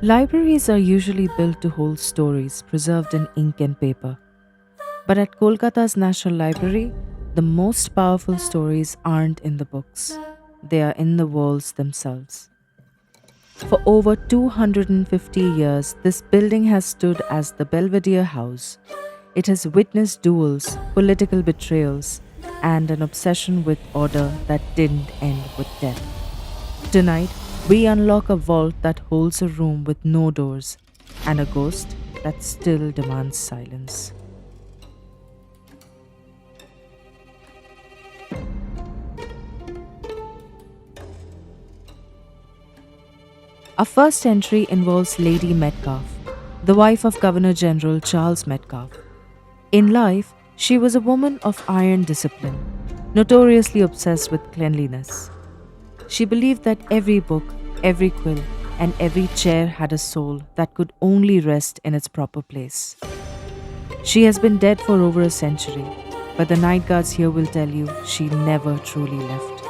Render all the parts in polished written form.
Libraries are usually built to hold stories preserved in ink and paper. But at Kolkata's National Library, the most powerful stories aren't in the books, they are in the walls themselves. For over 250 years, this building has stood as the Belvedere House. It has witnessed duels, political betrayals, and an obsession with order that didn't end with death. Tonight, we unlock a vault that holds a room with no doors and a ghost that still demands silence. Our first entry involves Lady Metcalfe, the wife of Governor General Charles Metcalfe. In life, she was a woman of iron discipline, notoriously obsessed with cleanliness. She believed that every book, every quill, and every chair had a soul that could only rest in its proper place. She has been dead for over a century, but the night guards here will tell you she never truly left.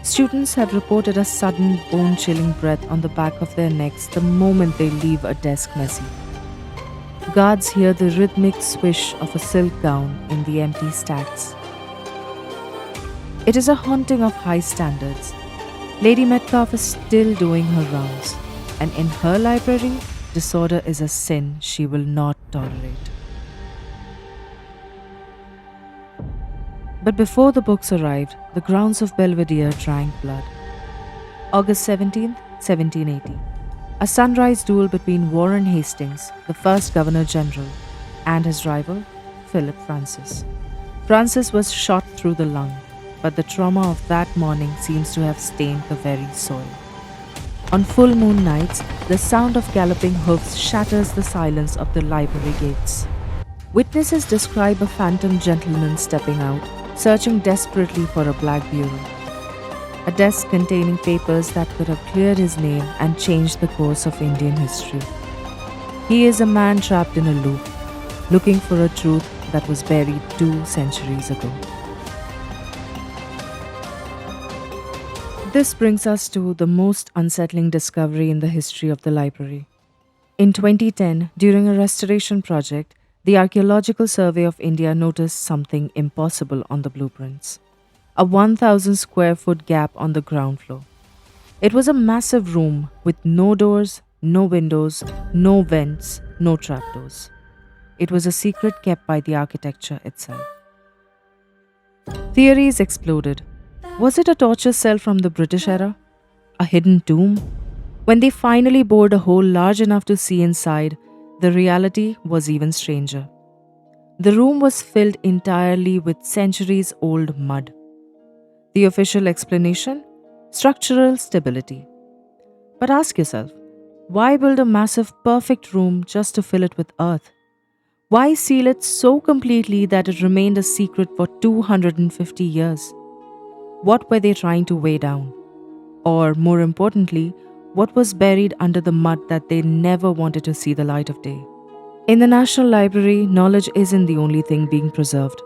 Students have reported a sudden bone chilling breath on the back of their necks the moment they leave a desk messy. Guards hear the rhythmic swish of a silk gown in the empty stacks. It is a haunting of high standards. Lady Metcalfe is still doing her rounds, and in her library, disorder is a sin she will not tolerate. But before the books arrived, the grounds of Belvedere drank blood. August 17th, 1780. A sunrise duel between Warren Hastings, the first Governor General, and his rival, Philip Francis. Francis was shot through the lung, but the trauma of that morning seems to have stained the very soil. On full moon nights, the sound of galloping hoofs shatters the silence of the library gates. Witnesses describe a phantom gentleman stepping out, searching desperately for a black bureau, a desk containing papers that could have cleared his name and changed the course of Indian history. He is a man trapped in a loop, looking for a truth that was buried 2 centuries ago. This brings us to the most unsettling discovery in the history of the library. In 2010, during a restoration project, the Archaeological Survey of India noticed something impossible on the blueprints: a 1,000 square foot gap on the ground floor. It was a massive room with no doors, no windows, no vents, no trapdoors. It was a secret kept by the architecture itself. Theories exploded. Was it a torture cell from the British era? A hidden tomb? When they finally bored a hole large enough to see inside, the reality was even stranger. The room was filled entirely with centuries old mud. The official explanation? Structural stability. But ask yourself, why build a massive, perfect room just to fill it with earth? Why seal it so completely that it remained a secret for 250 years? What were they trying to weigh down? Or, more importantly, what was buried under the mud that they never wanted to see the light of day? In the National Library, knowledge isn't the only thing being preserved.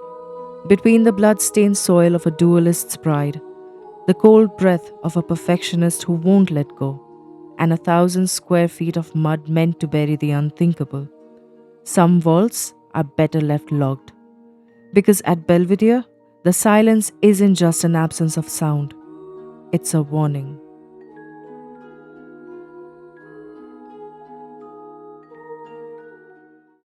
Between the blood-stained soil of a duelist's pride, the cold breath of a perfectionist who won't let go, and 1,000 square feet of mud meant to bury the unthinkable, some vaults are better left locked. Because at Belvedere, the silence isn't just an absence of sound, it's a warning.